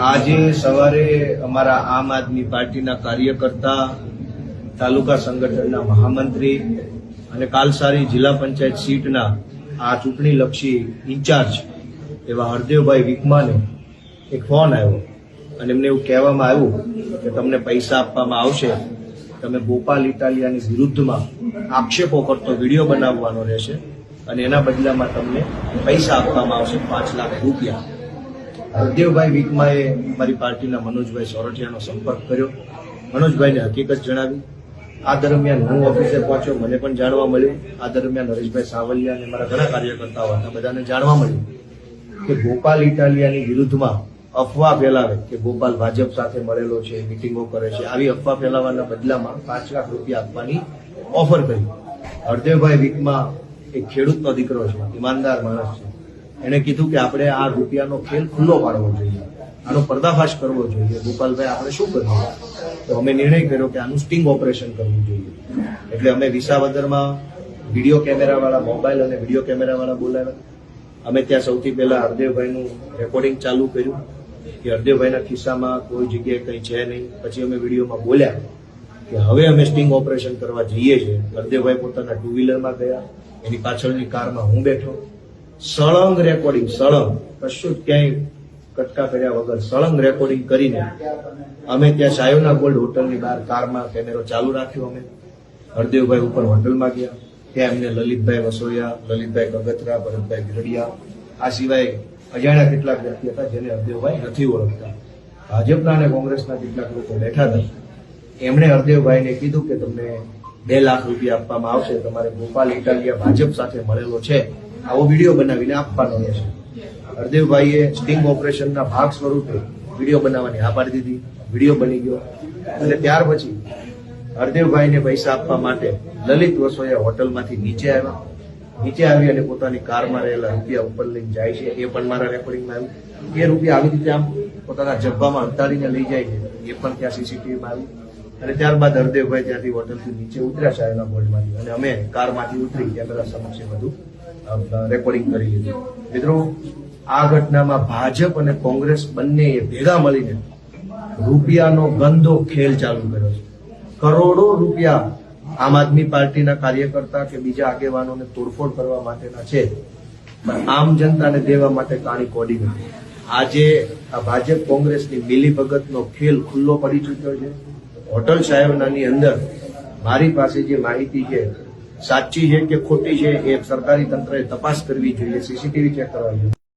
આજે સવારે અમારા આમ આદમી પાર્ટીના કાર્યકર્તા, તાલુકા સંગઠનના મહામંત્રી અને કાલસારી જિલ્લા પંચાયત સીટના આ ચૂંટણીલક્ષી ઇન્ચાર્જ એવા હરદેવભાઈ વિકમાને એક ફોન આવ્યો અને એમને એવું કહેવામાં આવ્યું કે તમને પૈસા આપવામાં આવશે, તમે ગોપાલ ઇટાલિયાની વિરુદ્ધમાં આક્ષેપો કરતો વિડીયો બનાવવાનો રહેશે અને એના બદલામાં તમને પૈસા આપવામાં આવશે 5 લાખ રૂપિયા. હરદેવભાઈ વિકમાએ મારી પાર્ટીના મનોજભાઈ સોરઠિયાનો સંપર્ક કર્યો, મનોજભાઈને હકીકત જણાવી. આ દરમિયાન હું ઓફિસે પહોંચ્યો, મને પણ જાણવા મળ્યું. આ દરમિયાન હરેશભાઈ સાવલિયા અને મારા ઘણા કાર્યકર્તાઓ હતા, બધાને જાણવા મળ્યું કે ગોપાલ ઇટાલિયાની વિરુદ્ધમાં અફવા ફેલાવે કે ગોપાલ ભાજપ સાથે મળેલો છે, મિટિંગો કરે છે, આવી અફવા ફેલાવવાના બદલામાં 5 લાખ રૂપિયા આપવાની ઓફર કરી. હરદેવભાઈ વિકમા એક ખેડૂતનો દીકરો છે, ઈમાનદાર માણસ છે. એને કીધું કે આપણે આ રૂપિયાનો ખેલ ખુલ્લો પાડવો જોઈએ, આનો પર્દાફાશ કરવો જોઈએ. ગોપાલભાઈ આપણે શું કરવું? તો અમે નિર્ણય કર્યો કે આનું સ્ટિંગ ઓપરેશન કરવું જોઈએ. એટલે અમે વિસાવદરમાં વિડીયો કેમેરાવાળા, મોબાઈલ અને વિડીયો કેમેરાવાળા બોલાવ્યા. અમે ત્યાં સૌથી પહેલા હરદેવભાઈનું રેકોર્ડિંગ ચાલુ કર્યું કે હરદેવભાઈના ખિસ્સામાં કોઈ જગ્યાએ કંઈ છે નહીં. પછી અમે વિડીયોમાં બોલ્યા કે હવે અમે સ્ટિંગ ઓપરેશન કરવા જઈએ છીએ. હરદેવભાઈ પોતાના 2 વ્હીલરમાં ગયા, એની પાછળની કારમાં હું બેઠો. સળંગ રેકોર્ડિંગ, સળંગ, કશું જ ક્યાંય કટકા કર્યા વગર સળંગ રેકોર્ડિંગ કરીને અમે ત્યાં સાયોના ગોલ્ડ હોટલની બહાર કારમાં કેમેરો ચાલુ રાખ્યો. અમે હરદેવભાઈ ઉપર હોટલમાં ગયા, ત્યાં એમને લલિતભાઈ વસોયા, લલિતભાઈ કગતરા, ભરતભાઈ ગીરડિયા, આ સિવાય અજાણ્યા કેટલાક વ્યક્તિ હતા જેને હરદેવભાઈ નથી ઓળખતા. ભાજપના અને કોંગ્રેસના કેટલાક લોકો બેઠા હતા. એમણે હરદેવભાઈને કીધું કે તમને 2 લાખ રૂપિયા આપવામાં આવશે, તમારે ગોપાલ ઇટાલિયા ભાજપ સાથે મળેલો છે, આવો વિડીયો બનાવીને આપવાનો રહેશે. હરદેવભાઈએ સ્ટિંગ ઓપરેશનના ભાગ સ્વરૂપે વિડીયો બનાવવાની હા પાડી દીધી. વિડીયો બની ગયો અને ત્યાર પછી હરદેવભાઈને પૈસા આપવા માટે લલિત વસોયા હોટલમાંથી નીચે આવ્યા. નીચે આવી અને પોતાની કારમાં રહેલા રૂપિયા ઉપર લઈને જાય છે. એ પણ મારા રેકોર્ડિંગમાં આવ્યું. એ રૂપિયા આવી રીતે આમ પોતાના જબ્બામાં અંતાડીને લઈ જાય છે, એ પણ ત્યાં સીસીટીવીમાં આવ્યું. અને ત્યારબાદ હરદેવભાઈ ત્યાંથી હોટલથી નીચે ઉતર્યા સાહેબના બોર્ડમાંથી અને અમે કારમાંથી ઉતરી કેમેરા સમક્ષ બધું રેકોર્ડિંગ કરી લીધું. મિત્રો, આ ઘટનામાં ભાજપ અને કોંગ્રેસ બંનેએ ભેગા મળીને રૂપિયાનો ગંદો ખેલ ચાલુ કર્યો છે. કરોડો રૂપિયા આમ આદમી પાર્ટીના કાર્યકર્તા કે બીજા આગેવાનોને તોડફોડ કરવા માટેના છે, પણ આમ જનતાને દેવા માટે કાણી કોડી નથી. આજે આ ભાજપ કોંગ્રેસની મિલીભગતનો ખેલ ખુલ્લો પડી ચૂક્યો છે. હોટલ સાહેબનાની અંદર મારી પાસે જે માહિતી છે, સાચી છે કે ખોટી છે, એ સરકારી તંત્રએ તપાસ કરવી જોઈએ, સીસીટીવી ચેક કરવા જોઈએ.